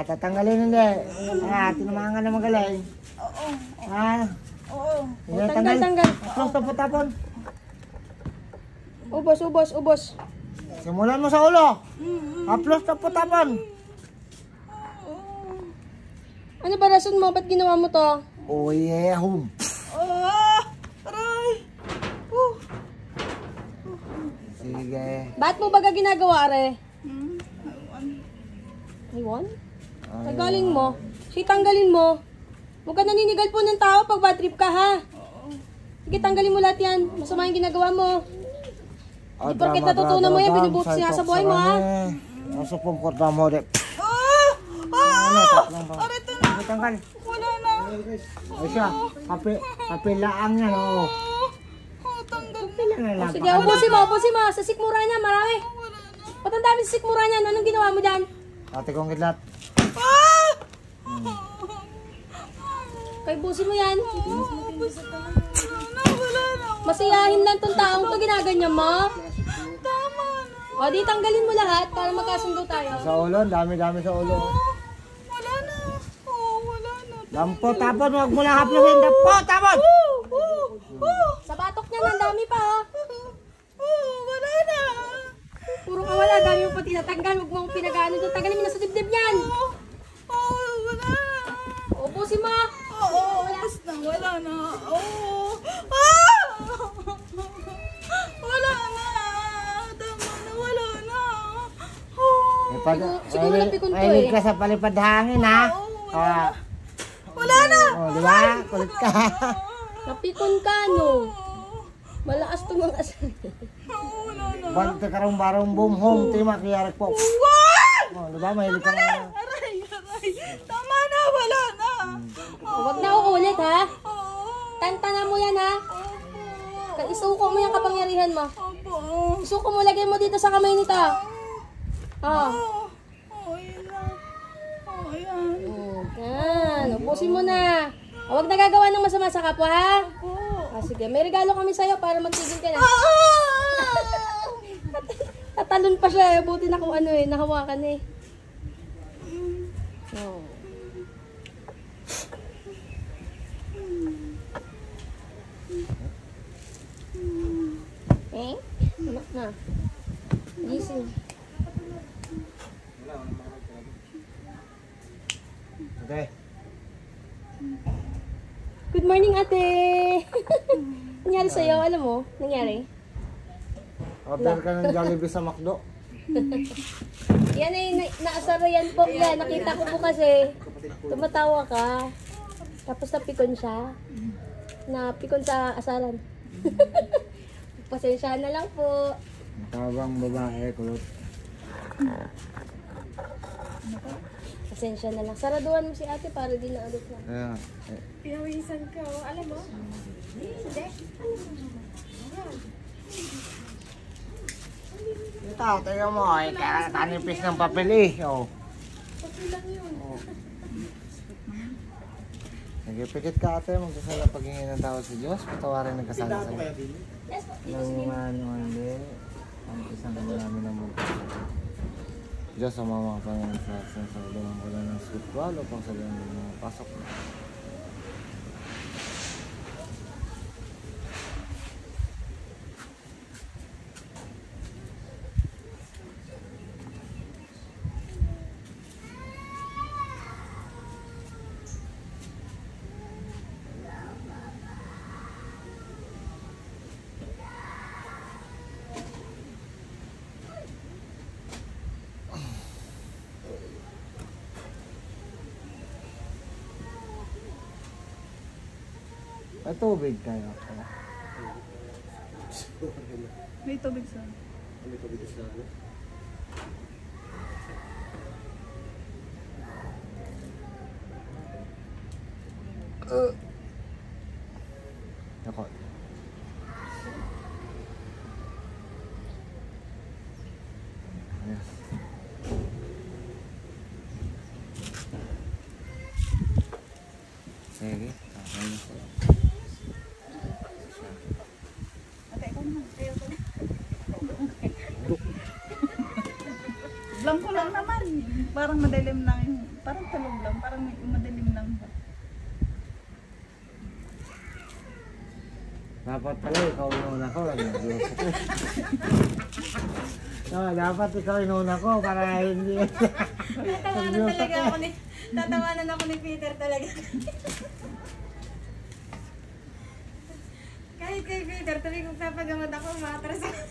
Tatanggalin hindi. Tinumangan na magaling. Oo. Oo. Tanggal. Tapon. Ubos. Simulan mo sa ulo. Haplos tapon. Ano ba rason mo? Ba't ginawa mo to? Hum. Aray. Sige. Ba't mo baga ginagawa, are? Iwan? Tanggalin mo. Tanggalin mo. Huwag ka naninigal po ng tao pag bad trip ka, ha? Sige, tanggalin mo lahat yan. Masama yung ginagawa mo. Di porket natutunan mo yan, binubuti siya sa buhay mo, ha? Masuk pong korda mo, de. Aray, ito na. Tanggal. Wala na. Ay siya, kape laang yan, oo. Tanggal. Sige, ubusin mo. Sa sikmura niya, marami. Ba't ang dami sa sikmura niya? Anong ginawa mo dyan? Ate kong kidlat. Kay busin mo yan. Wala na. Masiyahin lang tong taong to, ginaganyan mo. Tama na. O, di tanggalin mo lahat para magkasundo tayo. Sa ulo, dami sa ulo. Wala na. Wala na. Lampo, tapon, huwag mo lang haplusin. Lampo, tapon! Sa batok niya, ang dami pa, ha? Wala na. Puro ka wala, dami mo pa tinatanggal. Huwag mong pinagano doon. Tanggalin mo na sa dibdib yan. Wala na. Ubusin mo. Basta wala na. Wala na. Tama na, wala na. Siguro napikon to, Mahilig ka sa palipad hangin, ha? Wala na. Di ba? Kulit ka. Napikon ka, no? Malakas to mga asal. Wala na. Bante karong barong boom home, timak yarak po. Di ba? Mahilig ka na. Aray. Tama na, wala na. Huwag na uulit, ha? Tantanan mo yan, ha? Isuko mo yung kapangyarihan mo. Isuko mo, lagyan mo dito sa kamay nito. Yun na. Yan. Yan, ubusin mo na. Huwag na gagawa ng masama sa kapwa, ha? Sige, may regalo kami sa'yo para magtigil ka na. Tatalon pa siya, buti na kung ano nahawakan eh. Anak na. Gising. Okay. Good morning, ate. Nangyari sa'yo, alam mo? Nangyari? Order ka ng Jollibee sa McDo. Yan ay naasara yan po. Yan, nakita ko po kasi. Tumatawa ka. Tapos napikon siya. Napikon sa asaran. Pasensya na lang po. Matabang babae, kulot. Pasensya na lang. Saraduhan mo si ate para di na ulit na. Ayan. Pinawisan ka, alam mo? Ito, tingnan mo, kanipis ng papel eh. Papel lang yun. Nagipikit ka ate, magkasala paghingi ng tawad sa Diyos, patawarin ng kasala sa'yo. Nang hindi, ang isang namin ng mga Diyos ang mga pangalan sa atin sa ulang wala ng spiritual upang sa mga pasok na. May tubig kayo. May tubig sa. May tubig sa ano? Ako. Yes. Sige. Okay na sila. Blanco lang naman. parang madilim lang yung, parang talong lang, parang madilim lang. Dapat pala ikaw inuna ko. Nag-ios ako. No, dapat ikaw inuna ko para hindi. Tatawanan ako ni Peter talaga. Kahit kay Peter, tuloy kong papagamot ako, matras ako.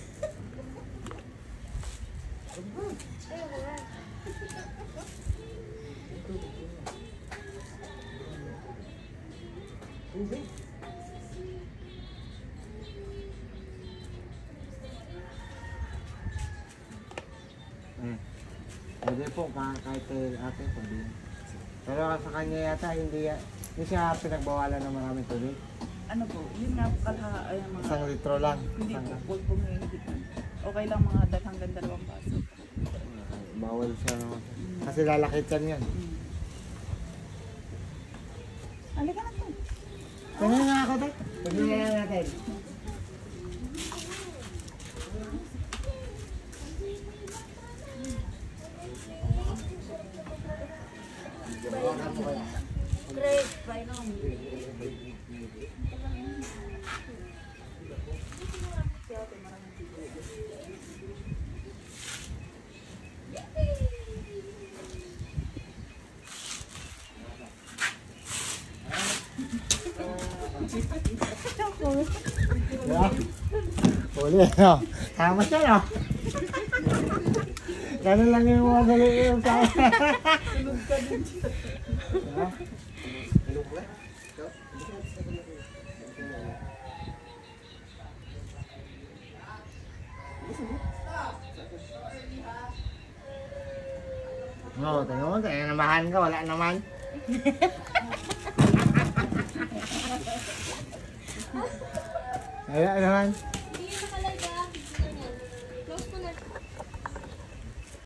Pwede po, kahit kay ate, pwede. Pero sa kanya yata, hindi siya pinagbawalan ng maraming tubig. Ano po, yun nga po ay mga, 1 litro lang. hindi po, huwag po ngayon. Okay lang mga hanggang 2 baso. Bawal siya. Kasi lalakitan yan. Halika na po. Tingnan nga ako, Tek. Tingnan nga natin. Great, bye now. Yeah. Huli, no? Tama siya, no? Ganun lang yung mga dali yung sa akin. No, tingnan mo, namahan ka, wala naman. Wala naman.